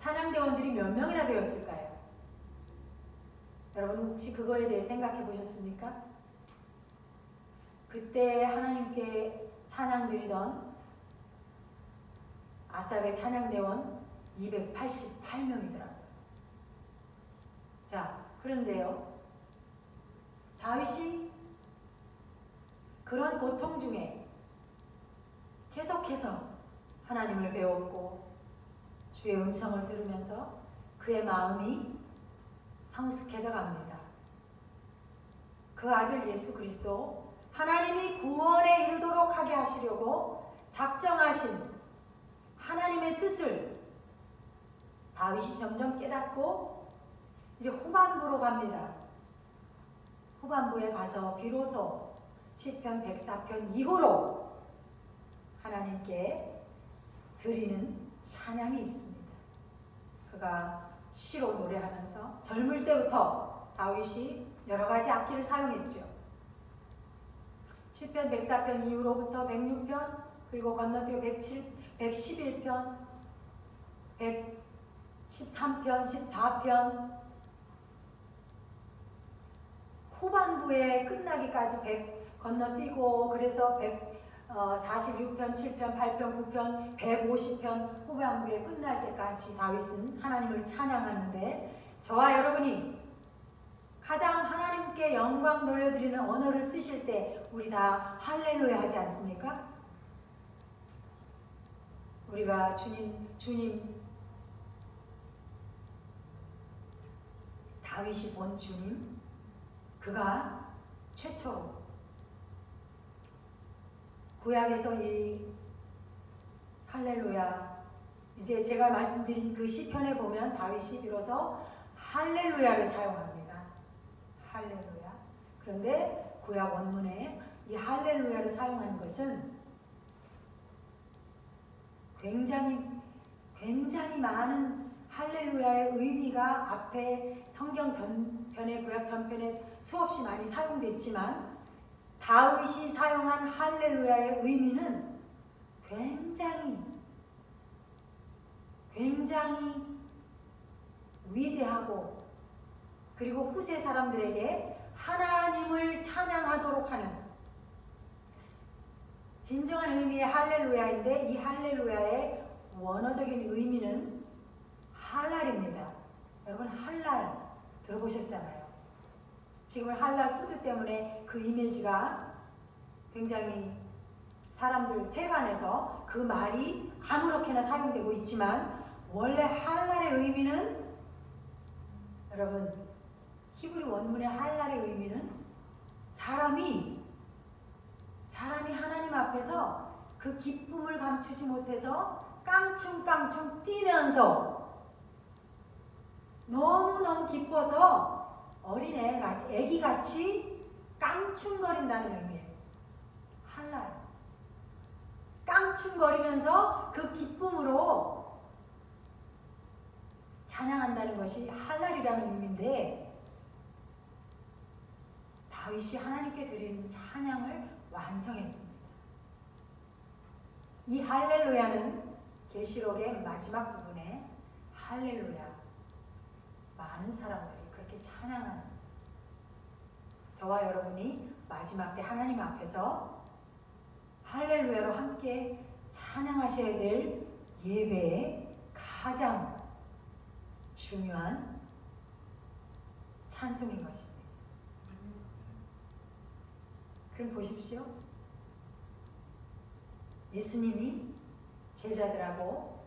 찬양대원들이 몇 명이나 되었을까요? 여러분 혹시 그거에 대해 생각해 보셨습니까? 그때 하나님께 찬양드리던 아삽의 찬양대원 288명이더라고요. 자, 그런데요, 다윗이 그런 고통 중에 계속해서 하나님을 배웠고 주의 음성을 들으면서 그의 마음이 성숙해져 갑니다. 그 아들 예수 그리스도 하나님이 구원에 이르도록 하게 하시려고 작정하신 하나님의 뜻을 다윗이 점점 깨닫고 이제 후반부로 갑니다. 후반부에 가서 비로소 시편 104편 이후로 하나님께 드리는 찬양이 있습니다. 그가 시로 노래하면서 젊을 때부터 다윗이 여러 가지 악기를 사용했죠. 시편 104편 이후로부터 106편, 그리고 건너뛰어 111편, 13편, 14편, 후반부에 끝나기까지 100 건너뛰고, 그래서 146편, 7편, 8편, 9편, 150편 후반부에 끝날 때까지 다윗은 하나님을 찬양하는데, 저와 여러분이 가장 하나님께 영광 돌려드리는 언어를 쓰실 때 우리 다 할렐루야 하지 않습니까? 우리가 주님 다윗이 본 주님, 그가 최초로 구약에서 이 할렐루야, 이제 제가 말씀드린 그 시편에 보면 다윗이 비로소 할렐루야를 사용합니다. 할렐루야. 그런데 구약 원문에 이 할렐루야를 사용하는 것은 굉장히 많은 할렐루야의 의미가 앞에 성경 전편에, 구약 전편에 수없이 많이 사용됐지만, 다윗이 사용한 할렐루야의 의미는 굉장히 위대하고, 그리고 후세 사람들에게 하나님을 찬양하도록 하는 진정한 의미의 할렐루야인데, 이 할렐루야의 원어적인 의미는 할랄입니다. 여러분 할랄 들어보셨잖아요. 지금은 할랄 푸드 때문에 그 이미지가 굉장히 사람들 세간에서 그 말이 아무렇게나 사용되고 있지만, 원래 할랄의 의미는, 여러분 히브리 원문의 할랄의 의미는 사람이 하나님 앞에서 그 기쁨을 감추지 못해서 깡충깡충 뛰면서 너무너무 기뻐서 어린애같이, 애기같이 깡충거린다는 의미예요. 할랄. 깡충거리면서 그 기쁨으로 찬양한다는 것이 할랄이라는 의미인데, 다윗이 하나님께 드리는 찬양을 완성했습니다. 이 할렐루야는 계시록의 마지막 부분에 할렐루야, 많은 사람들이 그렇게 찬양하는, 저와 여러분이 마지막 때 하나님 앞에서 할렐루야로 함께 찬양하셔야 될 예배의 가장 중요한 찬송인 것입니다. 그럼 보십시오. 예수님이 제자들하고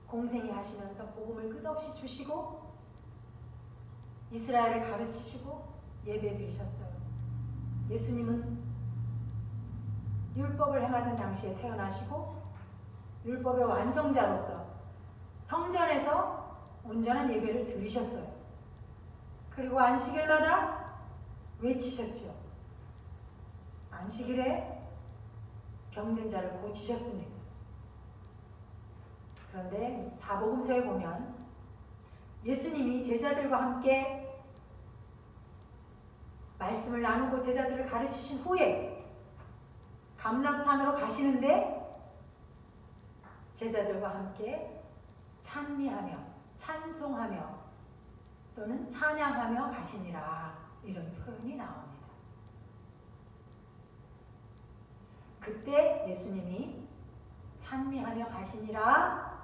공생애 하시면서 복음을 끝없이 주시고 이스라엘을 가르치시고 예배 드리셨어요. 예수님은 율법을 행하던 당시에 태어나시고 율법의 완성자로서 성전에서 온전한 예배를 드리셨어요. 그리고 안식일마다 외치셨죠. 안식일에 병든 자를 고치셨습니다. 그런데 사복음서에 보면 예수님이 제자들과 함께 말씀을 나누고 제자들을 가르치신 후에 감람산으로 가시는데 제자들과 함께 찬미하며 찬송하며 또는 찬양하며 가시니라, 이런 표현이 나옵니다. 그때 예수님이 찬미하며 가시니라,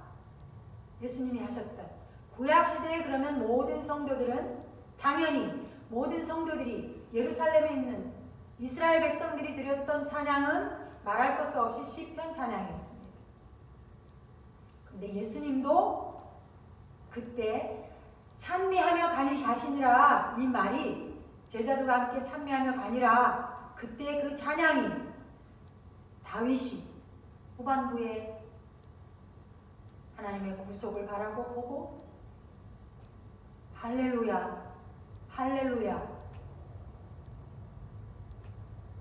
예수님이 하셨던 구약시대에, 그러면 모든 성도들은, 당연히 모든 성도들이 예루살렘에 있는 이스라엘 백성들이 드렸던 찬양은 말할 것도 없이 시편 찬양이었습니다. 근데 예수님도 그때 찬미하며 가시니라, 이 말이 제자들과 함께 찬미하며 가니라, 그때 그 찬양이 다윗이 후반부에 하나님의 구속을 바라고 보고 할렐루야 할렐루야,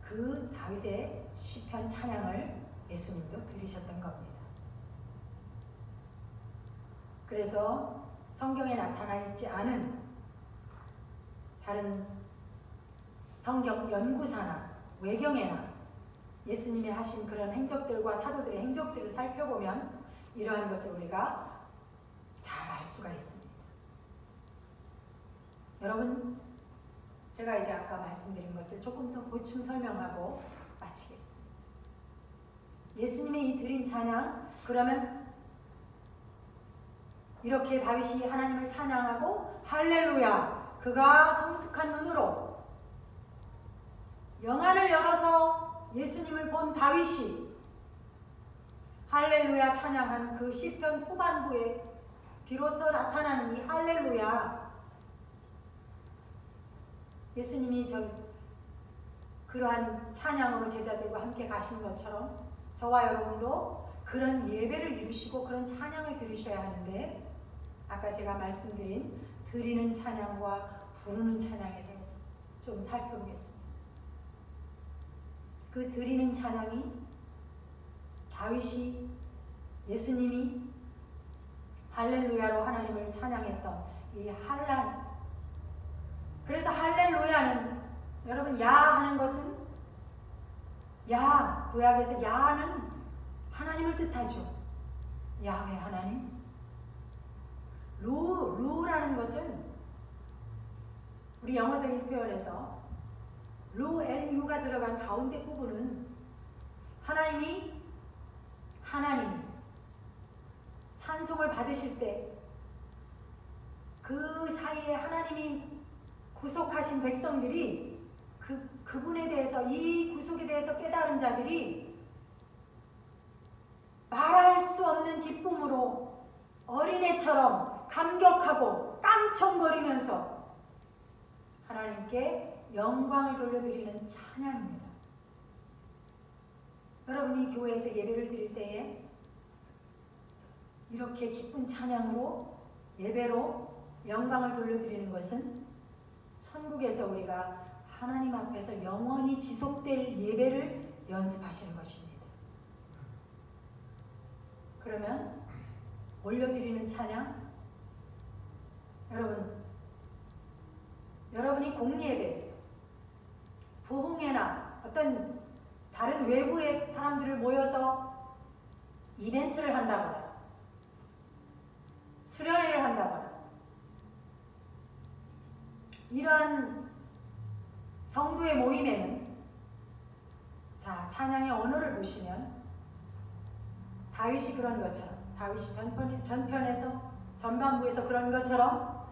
그 다윗의 시편 찬양을 예수님도 들으셨던 겁니다. 그래서 성경에 나타나 있지 않은 다른 성경 연구사나 외경에나 예수님이 하신 그런 행적들과 사도들의 행적들을 살펴보면 이러한 것을 우리가 잘 알 수가 있습니다. 여러분, 제가 이제 아까 말씀드린 것을 조금 더 보충 설명하고 마치겠습니다. 예수님의 이 드린 찬양, 그러면 이렇게 다윗이 하나님을 찬양하고 할렐루야, 그가 성숙한 눈으로 영안을 열어서 예수님을 본 다윗이 할렐루야 찬양한 그 시편 후반부에 비로소 나타나는 이 할렐루야, 예수님이 그러한 찬양으로 제자들과 함께 가신 것처럼 저와 여러분도 그런 예배를 이루시고 그런 찬양을 들으셔야 하는데, 아까 제가 말씀드린 드리는 찬양과 부르는 찬양에 대해서 좀 살펴보겠습니다. 그 드리는 찬양이 다윗이, 예수님이 할렐루야로 하나님을 찬양했던 이 할랄, 그래서 할렐루야는 여러분, 야 하는 것은, 야, 구약에서 야는 하나님을 뜻하죠. 야훼 하나님. 루라는 것은 우리 영어적인 표현에서 LU가 들어간 가운데 부분은 하나님이 찬송을 받으실 때 그 사이에 하나님이 구속하신 백성들이 그분에 대해서, 이 구속에 대해서 깨달은 자들이 말할 수 없는 기쁨으로 어린애처럼 감격하고 깡총거리면서 하나님께 영광을 돌려드리는 찬양입니다. 여러분이 교회에서 예배를 드릴 때에 이렇게 기쁜 찬양으로, 예배로 영광을 돌려드리는 것은 천국에서 우리가 하나님 앞에서 영원히 지속될 예배를 연습하시는 것입니다. 그러면 올려드리는 찬양, 여러분이 공예배에서 부흥회나 어떤 다른 외부의 사람들을 모여서 이벤트를 한다거나 수련회를 한다거나 이러한 성도의 모임에는, 자, 찬양의 언어를 보시면 다윗이 그런 것처럼, 다윗이 전반부에서 그런 것처럼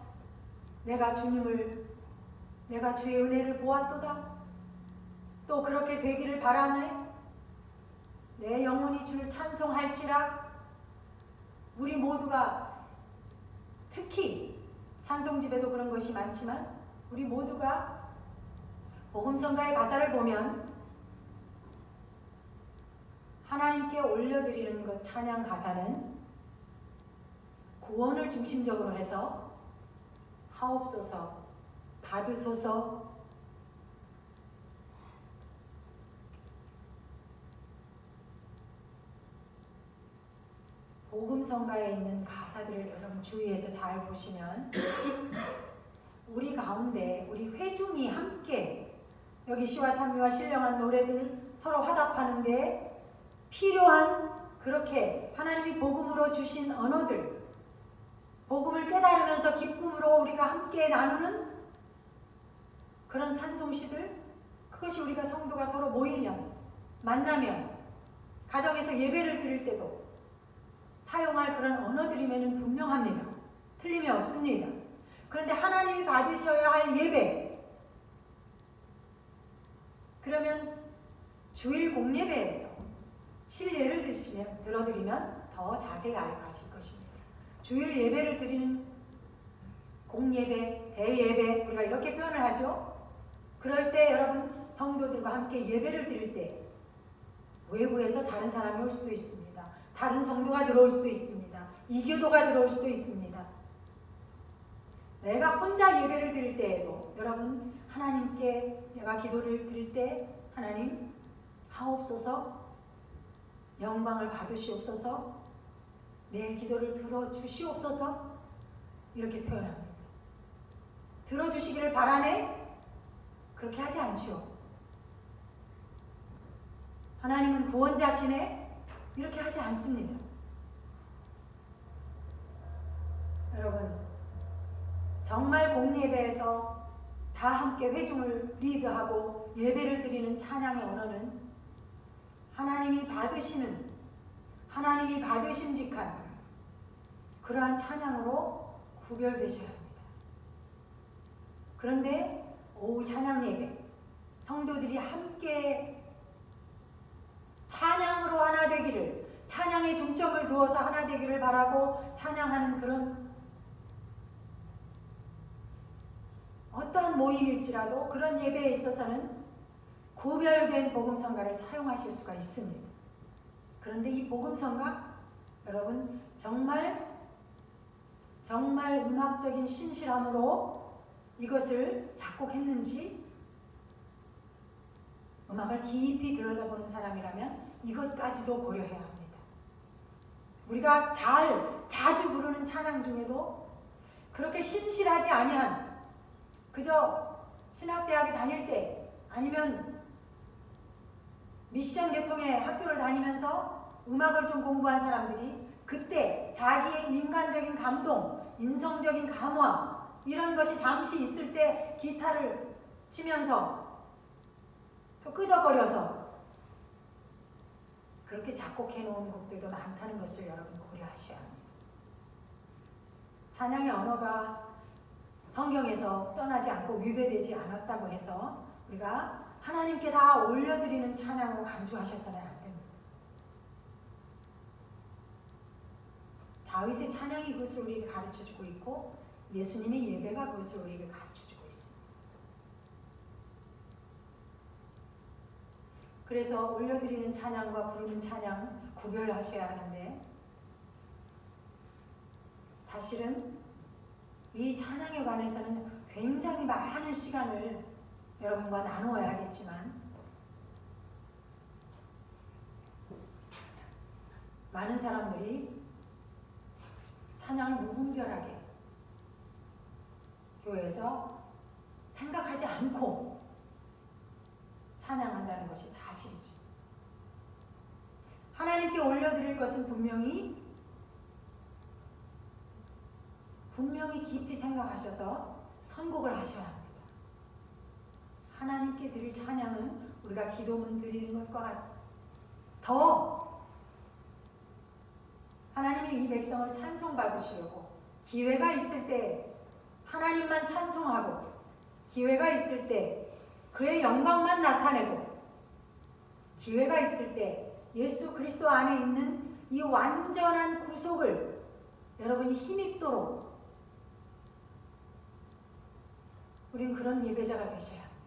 내가 주의 은혜를 보았도다, 또 그렇게 되기를 바라네, 내 영혼이 주를 찬송할지라. 우리 모두가, 특히 찬송집에도 그런 것이 많지만 우리 모두가 복음성가의 가사를 보면 하나님께 올려드리는 것, 찬양 가사는 구원을 중심적으로 해서 하옵소서, 받으소서, 복음성가에 있는 가사들을 여러분 주위에서 잘 보시면 우리 가운데, 우리 회중이 함께 여기 시와 찬미와 신령한 노래들 서로 화답하는데 필요한, 그렇게 하나님이 복음으로 주신 언어들, 복음을 깨달으면서 기쁨으로 우리가 함께 나누는 그런 찬송시들, 그것이 우리가 성도가 서로 모이면, 만나면, 가정에서 예배를 드릴 때도 사용할 그런 언어들임에는 분명합니다. 틀림이 없습니다. 그런데 하나님이 받으셔야 할 예배, 그러면 주일 공예배에서 실례를 들어드리면 더 자세히 알아가실 것입니다. 주일 예배를 드리는 공예배, 대예배, 우리가 이렇게 표현을 하죠. 그럴 때 여러분, 성도들과 함께 예배를 드릴 때 외부에서 다른 사람이 올 수도 있습니다. 다른 성도가 들어올 수도 있습니다. 이교도가 들어올 수도 있습니다. 내가 혼자 예배를 드릴 때에도 여러분, 하나님께 내가 기도를 드릴 때 하나님 하옵소서, 영광을 받으시옵소서, 내 기도를 들어주시옵소서, 이렇게 표현합니다. 들어주시기를 바라네? 그렇게 하지 않죠. 하나님은 구원자시네? 이렇게 하지 않습니다. 여러분, 정말 공예배에서 다 함께 회중을 리드하고 예배를 드리는 찬양의 언어는 하나님이 받으심직한 그러한 찬양으로 구별되셔야 합니다. 그런데 오후 찬양 예배, 성도들이 함께 찬양으로 하나 되기를, 찬양에 중점을 두어서 하나 되기를 바라고 찬양하는 그런 어떠한 모임일지라도 그런 예배에 있어서는 구별된 복음성가를 사용하실 수가 있습니다. 그런데 이 복음성가, 여러분 정말 음악적인 신실함으로 이것을 작곡했는지, 음악을 깊이 들여다보는 사람이라면 이것까지도 고려해야 합니다. 우리가 자주 부르는 찬양 중에도 그렇게 신실하지 아니한, 그저 신학대학에 다닐 때 아니면 미션 계통의 학교를 다니면서 음악을 좀 공부한 사람들이 그때 자기의 인간적인 감동, 인성적인 감화 이런 것이 잠시 있을 때 기타를 치면서 또 끄적거려서 그렇게 작곡해 놓은 곡들도 많다는 것을 여러분 고려하셔야 합니다. 찬양의 언어가 성경에서 떠나지 않고 위배되지 않았다고 해서 우리가 하나님께 다 올려드리는 찬양으로 간주하셔서는 안 됩니다. 다윗의 찬양이 그것을 우리에게 가르쳐주고 있고 예수님의 예배가 그것을 우리에게 가르쳐주고 있습니다. 그래서 올려드리는 찬양과 부르는 찬양 구별하셔야 하는데, 사실은 이 찬양에 관해서는 굉장히 많은 시간을 여러분과 나누어야 하겠지만, 많은 사람들이 찬양을 무분별하게 교회에서 생각하지 않고 찬양한다는 것이 사실이죠. 하나님께 올려드릴 것은 분명히 깊이 생각하셔서 선곡을 하셔야 합니다. 하나님께 드릴 찬양은 우리가 기도문 드리는 것과 더 하나님이 이 백성을 찬송받으시려고 기회가 있을 때 하나님만 찬송하고, 기회가 있을 때 그의 영광만 나타내고, 기회가 있을 때 예수 그리스도 안에 있는 이 완전한 구속을 여러분이 힘입도록 우리는 그런 예배자가 되셔야 합니다.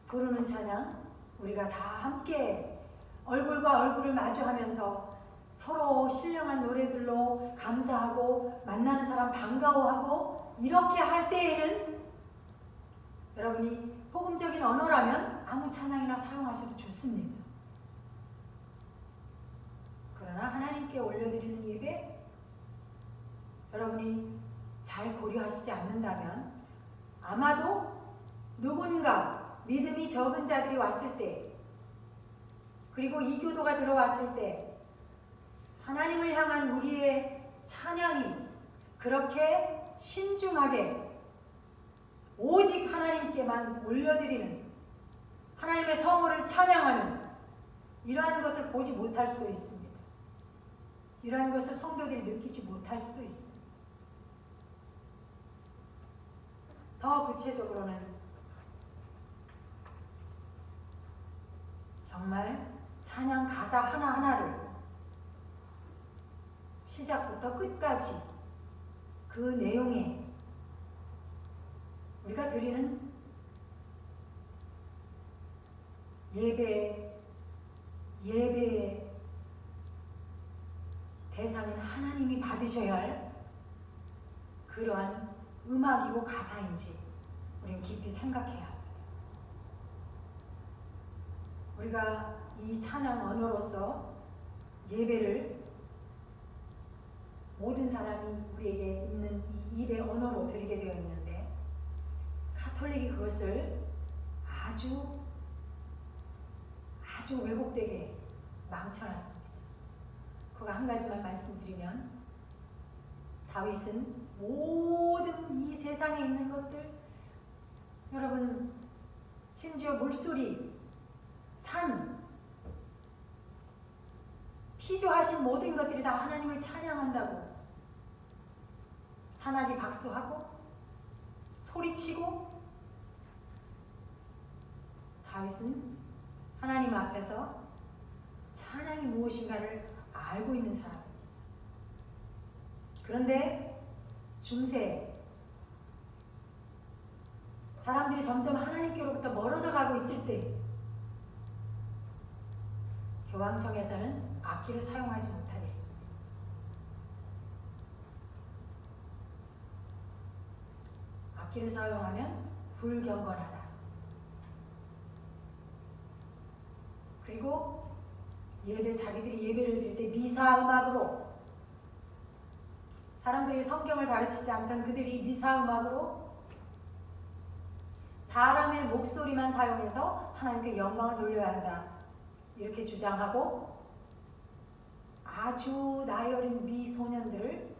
부르는 찬양, 우리가 다 함께 얼굴과 얼굴을 마주하면서 서로 신령한 노래들로 감사하고 만나는 사람 반가워하고 이렇게 할 때에는 여러분이 복음적인 언어라면 아무 찬양이나 사용하셔도 좋습니다. 그러나 하나님께 올려드리는 예배, 여러분이 잘 고려하시지 않는다면 아마도 누군가 믿음이 적은 자들이 왔을 때, 그리고 이교도가 들어왔을 때 하나님을 향한 우리의 찬양이 그렇게 신중하게 오직 하나님께만 올려드리는, 하나님의 성호를 찬양하는 이러한 것을 보지 못할 수도 있습니다. 이러한 것을 성도들이 느끼지 못할 수도 있습니다. 더 구체적으로는 정말 찬양 가사 하나하나를 시작부터 끝까지 그 내용에 우리가 드리는 예배의 대상은 하나님이 받으셔야 할 그러한 음악이고 가사인지 우리는 깊이 생각해야 합니다. 우리가 이 찬양 언어로서 예배를 모든 사람이 우리에게 있는 이 입의 언어로 드리게 되어 있는데, 가톨릭이 그것을 아주 왜곡되게 망쳐놨습니다. 그거 한 가지만 말씀드리면, 다윗은 모든 이 세상에 있는 것들, 여러분 심지어 물소리, 산, 피조하신 모든 것들이 다 하나님을 찬양한다고 사나리 박수하고 소리치고, 다윗은 하나님 앞에서 찬양이 무엇인가를 알고 있는 사람입니다. 그런데 중세 사람들이 점점 하나님께로부터 멀어져 가고 있을 때 교황청에서는 악기를 사용하지 못하게 했습니다. 악기를 사용하면 불경건하다. 그리고 자기들이 예배를 드릴 때 미사 음악으로, 사람들이 성경을 가르치지 않던 그들이 미사 음악으로 사람의 목소리만 사용해서 하나님께 영광을 돌려야 한다, 이렇게 주장하고 아주 나이 어린 미소년들을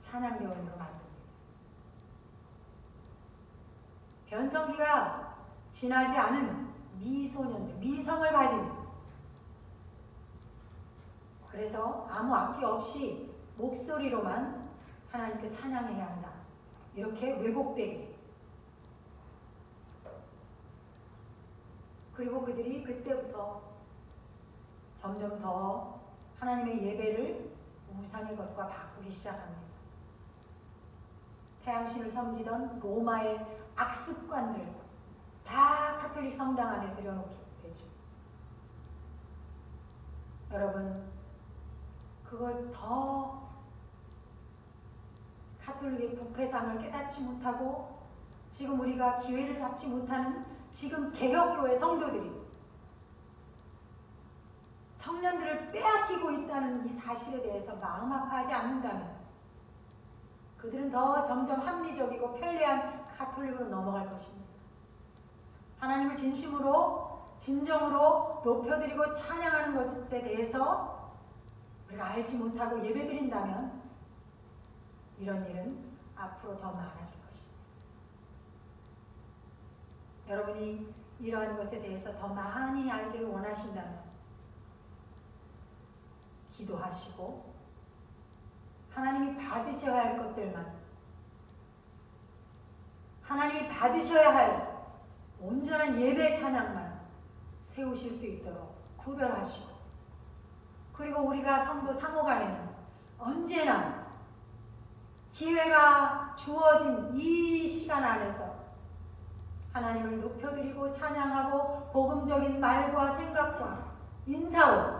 찬양대원으로 만듭니다. 변성기가 지나지 않은 미소년들, 미성을 가진, 그래서 아무 악기 없이 목소리로만 하나님께 찬양해야 한다, 이렇게 왜곡되게. 그리고 그들이 그때부터 점점 더 하나님의 예배를 우상의 것과 바꾸기 시작합니다. 태양신을 섬기던 로마의 악습관들 다 가톨릭 성당 안에 들여놓게 되죠. 여러분, 그걸 더 가톨릭의 부패상을 깨닫지 못하고 지금 우리가 기회를 잡지 못하는 지금 개혁교회 성도들이 청년들을 빼앗기고 있다는 이 사실에 대해서 마음 아파하지 않는다면 그들은 더 점점 합리적이고 편리한 가톨릭으로 넘어갈 것입니다. 하나님을 진심으로 진정으로 높여드리고 찬양하는 것에 대해서 우리가 알지 못하고 예배드린다면 이런 일은 앞으로 더 많아질 것입니다. 여러분이 이러한 것에 대해서 더 많이 알기를 원하신다면 기도하시고 하나님이 받으셔야 할 것들만, 하나님이 받으셔야 할 온전한 예배 찬양만 세우실 수 있도록 구별하시고, 그리고 우리가 성도 상호간에는 언제나 기회가 주어진 이 시간 안에서 하나님을 높여드리고 찬양하고 복음적인 말과 생각과 인사로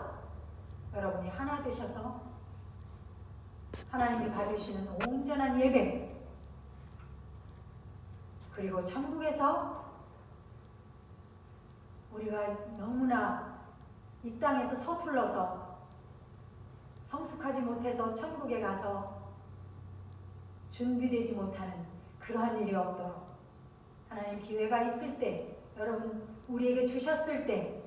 여러분이 하나 되셔서 하나님이 받으시는 온전한 예배, 그리고 천국에서 우리가 너무나 이 땅에서 서툴러서 성숙하지 못해서 천국에 가서 준비되지 못하는 그러한 일이 없도록 하나님 기회가 있을 때, 여러분 우리에게 주셨을 때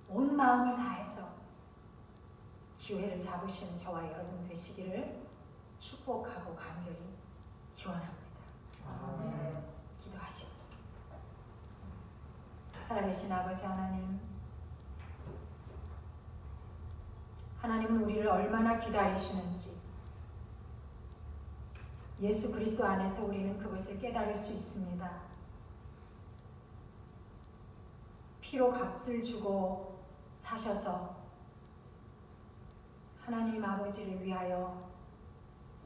온 마음을 다해서 기회를 잡으시는 저와 여러분 되시기를 축복하고 간절히 기원합니다. 아멘. 기도하시겠습니다. 살아계신 아버지 하나님, 하나님은 우리를 얼마나 기다리시는지 예수 그리스도 안에서 우리는 그것을 깨달을 수 있습니다. 피로 값을 주고 사셔서 하나님 아버지를 위하여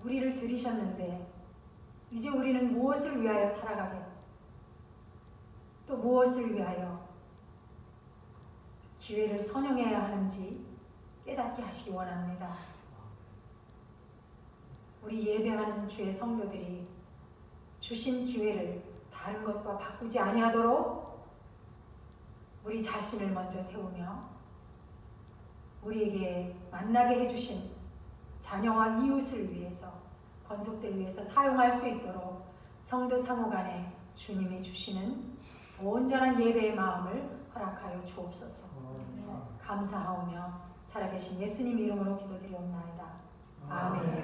우리를 들이셨는데 이제 우리는 무엇을 위하여 살아가게, 또 무엇을 위하여 기회를 선용해야 하는지 깨닫게 하시기 원합니다. 우리 예배하는 주의 성도들이 주신 기회를 다른 것과 바꾸지 아니하도록 우리 자신을 먼저 세우며 우리에게 만나게 해주신 자녀와 이웃을 위해서, 권속들을 위해서 사용할 수 있도록 성도 상호 간에 주님이 주시는 온전한 예배의 마음을 허락하여 주옵소서. 감사하오며 살아계신 예수님 이름으로 기도드리옵나이다. 아멘.